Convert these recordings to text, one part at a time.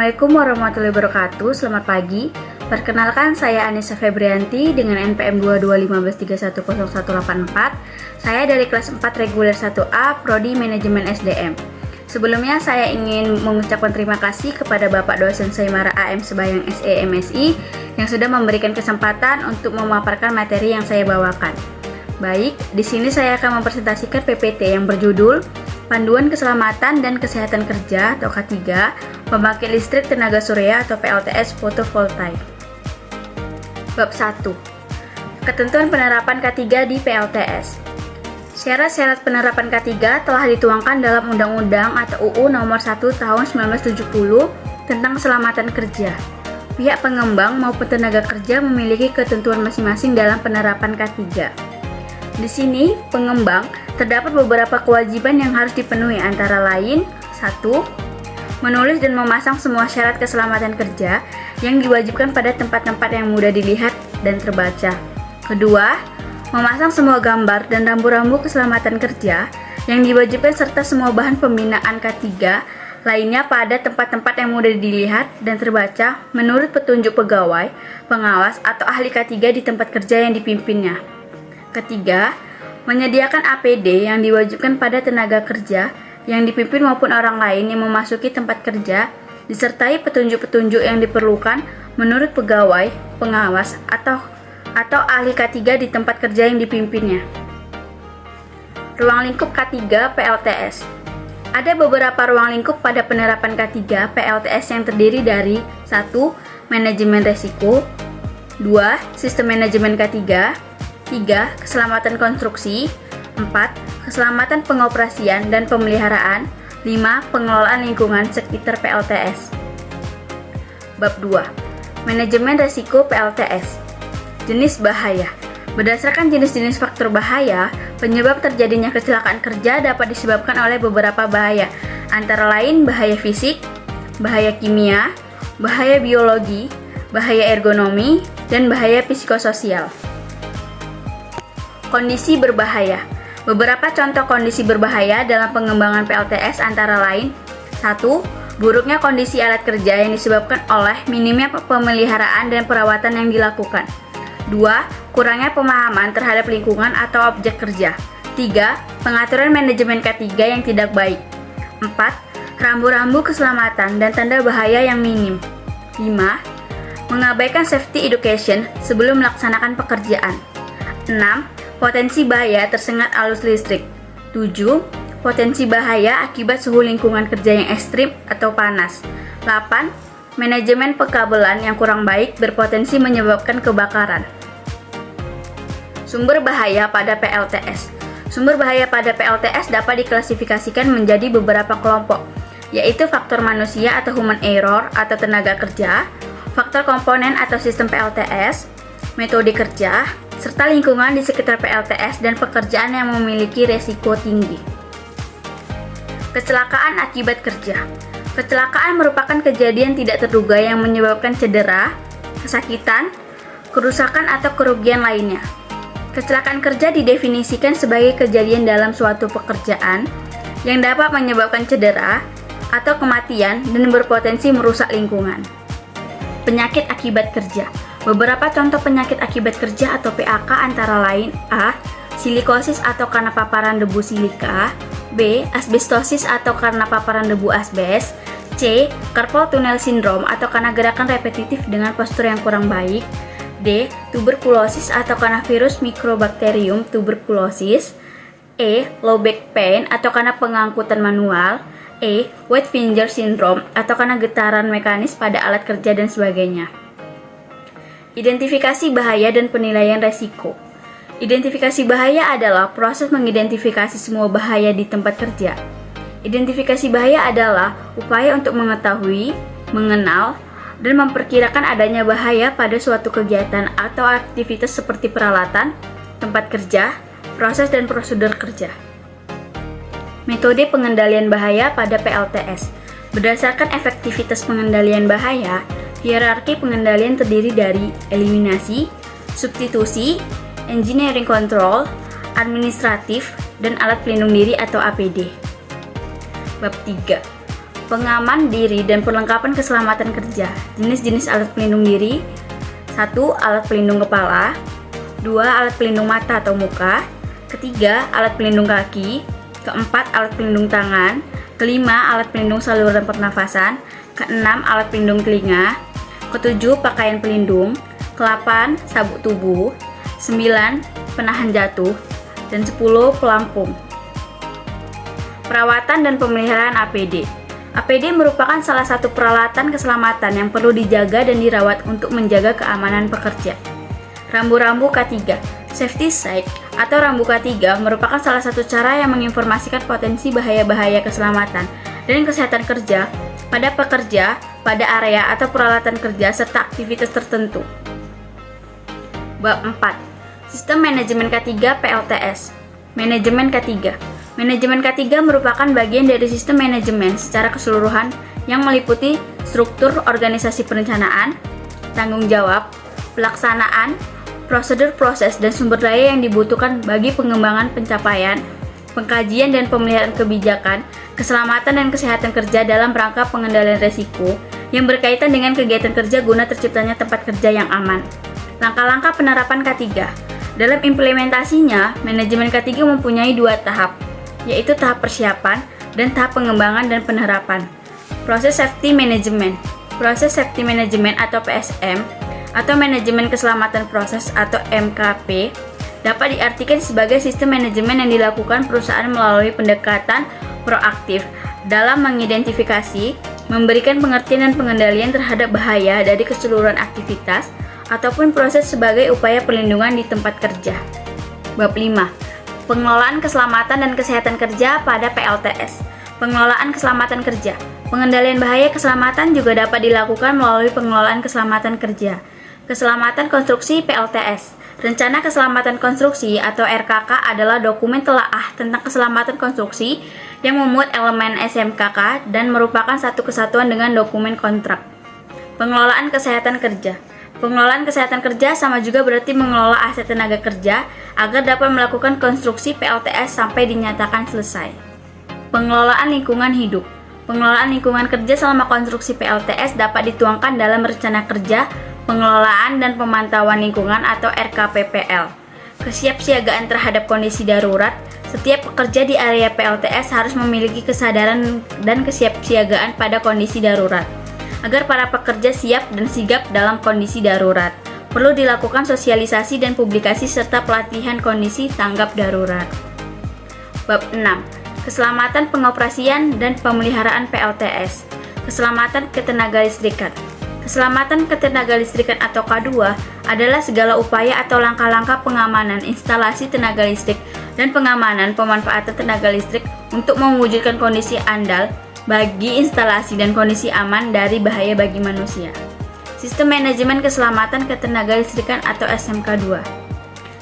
Assalamualaikum warahmatullahi wabarakatuh. Selamat pagi. Perkenalkan, saya Anissa Febrianti dengan NPM 2215310184. Saya dari kelas 4 reguler 1A, Prodi Manajemen SDM. Sebelumnya saya ingin mengucapkan terima kasih kepada Bapak dosen Saimara AM Sebayang SE MSI yang sudah memberikan kesempatan untuk memaparkan materi yang saya bawakan. Baik, di sini saya akan mempresentasikan PPT yang berjudul Panduan Keselamatan dan Kesehatan Kerja atau K3, Pembangkit Listrik Tenaga Surya atau PLTS Fotovoltaik. Bab 1. Ketentuan penerapan K3 di PLTS. Syarat-syarat penerapan K3 telah dituangkan dalam Undang-Undang atau UU Nomor 1 Tahun 1970 tentang Keselamatan Kerja. Pihak pengembang maupun tenaga kerja memiliki ketentuan masing-masing dalam penerapan K3. Di sini, pengembang terdapat beberapa kewajiban yang harus dipenuhi antara lain 1. Menulis dan memasang semua syarat keselamatan kerja yang diwajibkan pada tempat-tempat yang mudah dilihat dan terbaca. Kedua, memasang semua gambar dan rambu-rambu keselamatan kerja yang diwajibkan serta semua bahan pembinaan K3 lainnya pada tempat-tempat yang mudah dilihat dan terbaca menurut petunjuk pegawai, pengawas, atau ahli K3 di tempat kerja yang dipimpinnya. Ketiga, menyediakan APD yang diwajibkan pada tenaga kerja yang dipimpin maupun orang lain yang memasuki tempat kerja, disertai petunjuk-petunjuk yang diperlukan menurut pegawai, pengawas, atau ahli K3 di tempat kerja yang dipimpinnya. Ruang lingkup K3 PLTS. Ada beberapa ruang lingkup pada penerapan K3 PLTS yang terdiri dari 1. Manajemen resiko, 2. Sistem manajemen K3, 3. Keselamatan konstruksi, 4. Keselamatan pengoperasian dan pemeliharaan, 5. Pengelolaan lingkungan sekitar PLTS. Bab 2. Manajemen resiko PLTS. Jenis bahaya. Berdasarkan jenis-jenis faktor bahaya, penyebab terjadinya kecelakaan kerja dapat disebabkan oleh beberapa bahaya, antara lain bahaya fisik, bahaya kimia, bahaya biologi, bahaya ergonomi, dan bahaya psikososial. Kondisi berbahaya. Beberapa contoh kondisi berbahaya dalam pengembangan PLTS antara lain 1. Buruknya kondisi alat kerja yang disebabkan oleh minimnya pemeliharaan dan perawatan yang dilakukan. 2. Kurangnya pemahaman terhadap lingkungan atau objek kerja. 3. Pengaturan manajemen K3 yang tidak baik. 4. Rambu-rambu keselamatan dan tanda bahaya yang minim. 5. Mengabaikan safety education sebelum melaksanakan pekerjaan. 6. Potensi bahaya tersengat arus listrik. 7. Potensi bahaya akibat suhu lingkungan kerja yang ekstrim atau panas. 8. Manajemen pekabelan yang kurang baik berpotensi menyebabkan kebakaran. Sumber bahaya pada PLTS. Sumber bahaya pada PLTS dapat diklasifikasikan menjadi beberapa kelompok, yaitu faktor manusia atau human error atau tenaga kerja, faktor komponen atau sistem PLTS, metode kerja, serta lingkungan di sekitar PLTS dan pekerjaan yang memiliki resiko tinggi. Kecelakaan akibat kerja. Kecelakaan merupakan kejadian tidak terduga yang menyebabkan cedera, kesakitan, kerusakan atau kerugian lainnya. Kecelakaan kerja didefinisikan sebagai kejadian dalam suatu pekerjaan yang dapat menyebabkan cedera atau kematian dan berpotensi merusak lingkungan. Penyakit akibat kerja. Beberapa contoh penyakit akibat kerja atau PAK antara lain A. Silikosis atau karena paparan debu silika, B. Asbestosis atau karena paparan debu asbes, C. Carpal tunnel syndrome atau karena gerakan repetitif dengan postur yang kurang baik, D. Tuberkulosis atau karena virus Mycobacterium tuberculosis, E. Low back pain atau karena pengangkutan manual, E. Wet finger syndrome atau karena getaran mekanis pada alat kerja dan sebagainya. Identifikasi bahaya dan penilaian resiko. Identifikasi bahaya adalah proses mengidentifikasi semua bahaya di tempat kerja. Identifikasi bahaya adalah upaya untuk mengetahui, mengenal, dan memperkirakan adanya bahaya pada suatu kegiatan atau aktivitas seperti peralatan, tempat kerja, proses dan prosedur kerja. Metode pengendalian bahaya pada PLTS. Berdasarkan efektivitas pengendalian bahaya, hierarki pengendalian terdiri dari eliminasi, substitusi, engineering control, administratif, dan alat pelindung diri atau APD. Bab 3. Pengaman diri dan perlengkapan keselamatan kerja. Jenis-jenis alat pelindung diri: 1. Alat pelindung kepala. 2. Alat pelindung mata atau muka. Ketiga, alat pelindung kaki. Keempat, alat pelindung tangan. Kelima, alat pelindung saluran pernafasan. Keenam, alat pelindung telinga. Ketujuh, pakaian pelindung. Ke-8, sabuk tubuh. 9, penahan jatuh. Dan 10, pelampung. Perawatan dan pemeliharaan APD. APD merupakan salah satu peralatan keselamatan yang perlu dijaga dan dirawat untuk menjaga keamanan pekerja. Rambu-rambu K3. Safety Sight atau rambu K3 merupakan salah satu cara yang menginformasikan potensi bahaya-bahaya keselamatan dan kesehatan kerja pada pekerja, pada area atau peralatan kerja serta aktivitas tertentu. Bab 4. Sistem Manajemen K3 PLTS. Manajemen K3. Manajemen K3 merupakan bagian dari sistem manajemen secara keseluruhan yang meliputi struktur organisasi perencanaan, tanggung jawab, pelaksanaan, prosedur proses dan sumber daya yang dibutuhkan bagi pengembangan pencapaian, pengkajian dan pemeliharaan kebijakan, keselamatan dan kesehatan kerja dalam rangka pengendalian risiko yang berkaitan dengan kegiatan kerja guna terciptanya tempat kerja yang aman. Langkah-langkah penerapan K3. Dalam implementasinya, manajemen K3 mempunyai 2 tahap, yaitu tahap persiapan dan tahap pengembangan dan penerapan. Proses Safety Management. Proses Safety Management atau PSM atau Manajemen Keselamatan Proses atau MKP dapat diartikan sebagai sistem manajemen yang dilakukan perusahaan melalui pendekatan proaktif dalam mengidentifikasi, memberikan pengertian dan pengendalian terhadap bahaya dari keseluruhan aktivitas ataupun proses sebagai upaya perlindungan di tempat kerja. Bab 5. Pengelolaan keselamatan dan kesehatan kerja pada PLTS. Pengelolaan keselamatan kerja. Pengendalian bahaya keselamatan juga dapat dilakukan melalui pengelolaan keselamatan kerja. Keselamatan konstruksi PLTS. Rencana Keselamatan Konstruksi atau RKK adalah dokumen telaah tentang keselamatan konstruksi yang memuat elemen SMKK dan merupakan satu kesatuan dengan dokumen kontrak. Pengelolaan kesehatan kerja. Pengelolaan kesehatan kerja sama juga berarti mengelola aset tenaga kerja agar dapat melakukan konstruksi PLTS sampai dinyatakan selesai. Pengelolaan lingkungan hidup. Pengelolaan lingkungan kerja selama konstruksi PLTS dapat dituangkan dalam rencana kerja, pengelolaan dan pemantauan lingkungan atau RKPPL. Kesiapsiagaan terhadap kondisi darurat. Setiap pekerja di area PLTS harus memiliki kesadaran dan kesiapsiagaan pada kondisi darurat. Agar para pekerja siap dan sigap dalam kondisi darurat, perlu dilakukan sosialisasi dan publikasi serta pelatihan kondisi tanggap darurat. Bab 6. Keselamatan pengoperasian dan pemeliharaan PLTS. Keselamatan ketenagalistrikan. Keselamatan ketenagalistrikan atau K2 adalah segala upaya atau langkah-langkah pengamanan instalasi tenaga listrik dan pengamanan pemanfaatan tenaga listrik untuk mewujudkan kondisi andal bagi instalasi dan kondisi aman dari bahaya bagi manusia. Sistem Manajemen Keselamatan Ketenagalistrikan atau SMK2.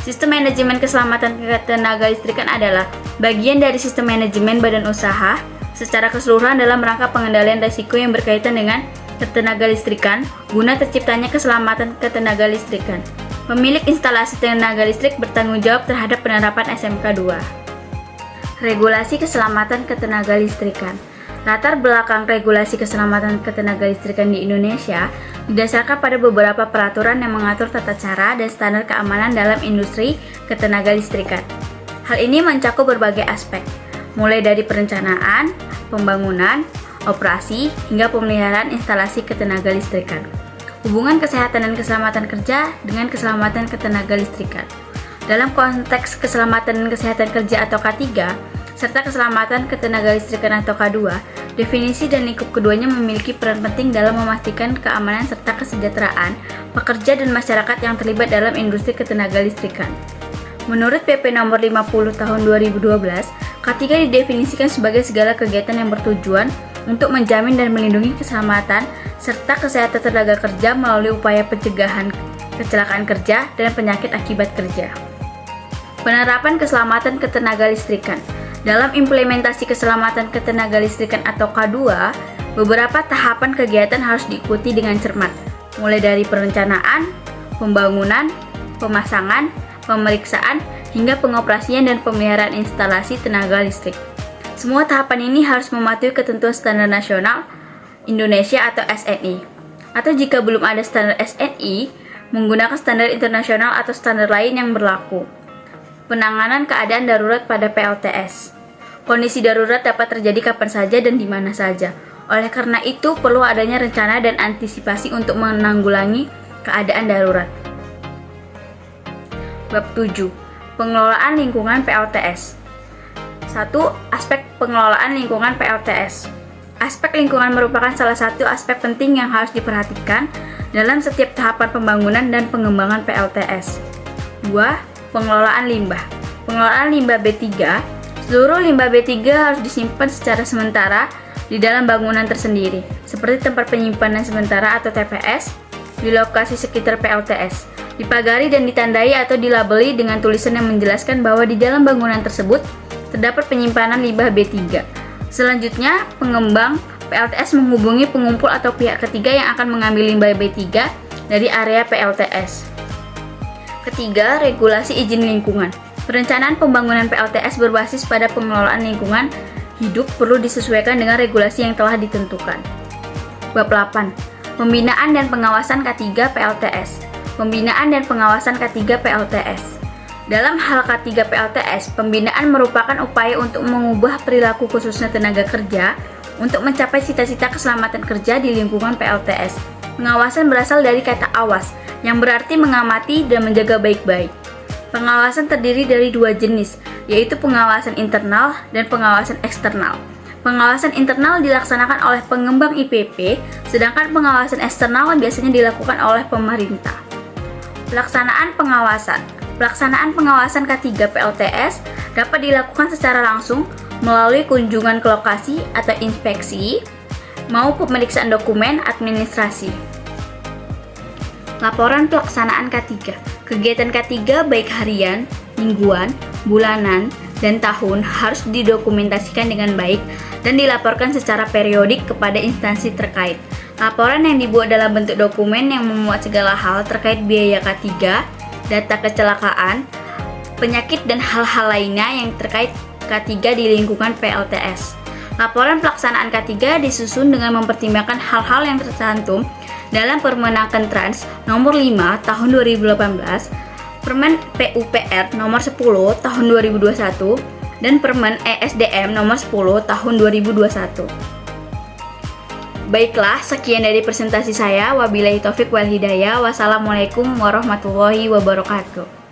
Sistem Manajemen Keselamatan Ketenagalistrikan adalah bagian dari sistem manajemen badan usaha secara keseluruhan dalam rangka pengendalian risiko yang berkaitan dengan ketenagalistrikan guna terciptanya keselamatan ketenagalistrikan. Pemilik instalasi tenaga listrik bertanggung jawab terhadap penerapan SMK2. Regulasi Keselamatan Ketenagalistrikan. Latar belakang regulasi keselamatan ketenagalistrikan di Indonesia didasarkan pada beberapa peraturan yang mengatur tata cara dan standar keamanan dalam industri ketenagalistrikan. Hal ini mencakup berbagai aspek, mulai dari perencanaan, pembangunan, operasi, hingga pemeliharaan instalasi ketenagalistrikan. Hubungan kesehatan dan keselamatan kerja dengan keselamatan ketenagalistrikan. Dalam konteks keselamatan dan kesehatan kerja atau K3, serta keselamatan ketenagalistrikan atau K2, definisi dan lingkup keduanya memiliki peran penting dalam memastikan keamanan serta kesejahteraan pekerja dan masyarakat yang terlibat dalam industri ketenagalistrikan. Menurut PP nomor 50 tahun 2012, K3 didefinisikan sebagai segala kegiatan yang bertujuan untuk menjamin dan melindungi keselamatan serta kesehatan tenaga kerja melalui upaya pencegahan kecelakaan kerja dan penyakit akibat kerja. Penerapan keselamatan ketenagalistrikan. Dalam implementasi keselamatan ketenagalistrikan atau K2, beberapa tahapan kegiatan harus diikuti dengan cermat, mulai dari perencanaan, pembangunan, pemasangan, pemeriksaan, hingga pengoperasian dan pemeliharaan instalasi tenaga listrik. Semua tahapan ini harus mematuhi ketentuan standar nasional Indonesia atau SNI. Atau jika belum ada standar SNI, menggunakan standar internasional atau standar lain yang berlaku. Penanganan keadaan darurat pada PLTS. Kondisi darurat dapat terjadi kapan saja dan di mana saja. Oleh karena itu, perlu adanya rencana dan antisipasi untuk menanggulangi keadaan darurat. Bab 7. Pengelolaan lingkungan PLTS. 1. Aspek pengelolaan lingkungan PLTS. Aspek lingkungan merupakan salah satu aspek penting yang harus diperhatikan dalam setiap tahapan pembangunan dan pengembangan PLTS. 2. Pengelolaan limbah. Pengelolaan limbah B3. Seluruh limbah B3 harus disimpan secara sementara di dalam bangunan tersendiri, seperti tempat penyimpanan sementara atau TPS, di lokasi sekitar PLTS, dipagari dan ditandai atau dilabeli dengan tulisan yang menjelaskan bahwa di dalam bangunan tersebut terdapat penyimpanan limbah B3. Selanjutnya, pengembang PLTS menghubungi pengumpul atau pihak ketiga yang akan mengambil limbah B3 dari area PLTS. Ketiga, regulasi izin lingkungan. Perencanaan pembangunan PLTS berbasis pada pengelolaan lingkungan hidup perlu disesuaikan dengan regulasi yang telah ditentukan. Bab 8. Pembinaan dan pengawasan K3 PLTS. Pembinaan dan pengawasan K3 PLTS. Dalam hal K3 PLTS, pembinaan merupakan upaya untuk mengubah perilaku khususnya tenaga kerja untuk mencapai cita-cita keselamatan kerja di lingkungan PLTS. Pengawasan berasal dari kata awas, yang berarti mengamati dan menjaga baik-baik. Pengawasan terdiri dari dua jenis, yaitu pengawasan internal dan pengawasan eksternal. Pengawasan internal dilaksanakan oleh pengembang IPP, sedangkan pengawasan eksternal biasanya dilakukan oleh pemerintah. Pelaksanaan pengawasan. Pelaksanaan pengawasan K3 PLTS dapat dilakukan secara langsung melalui kunjungan ke lokasi atau inspeksi, maupun pemeriksaan dokumen administrasi. Laporan pelaksanaan K3. Kegiatan K3 baik harian, mingguan, bulanan, dan tahun harus didokumentasikan dengan baik dan dilaporkan secara periodik kepada instansi terkait. Laporan yang dibuat dalam bentuk dokumen yang memuat segala hal terkait biaya K3, data kecelakaan, penyakit, dan hal-hal lainnya yang terkait K3 di lingkungan PLTS. Laporan pelaksanaan K3 disusun dengan mempertimbangkan hal-hal yang tercantum dalam Permenaker Trans nomor 5 tahun 2018, Permen PUPR nomor 10 tahun 2021, dan Permen ESDM nomor 10 tahun 2021. Baiklah, sekian dari presentasi saya. Wabillahi taufik wal hidayah. Wassalamualaikum warahmatullahi wabarakatuh.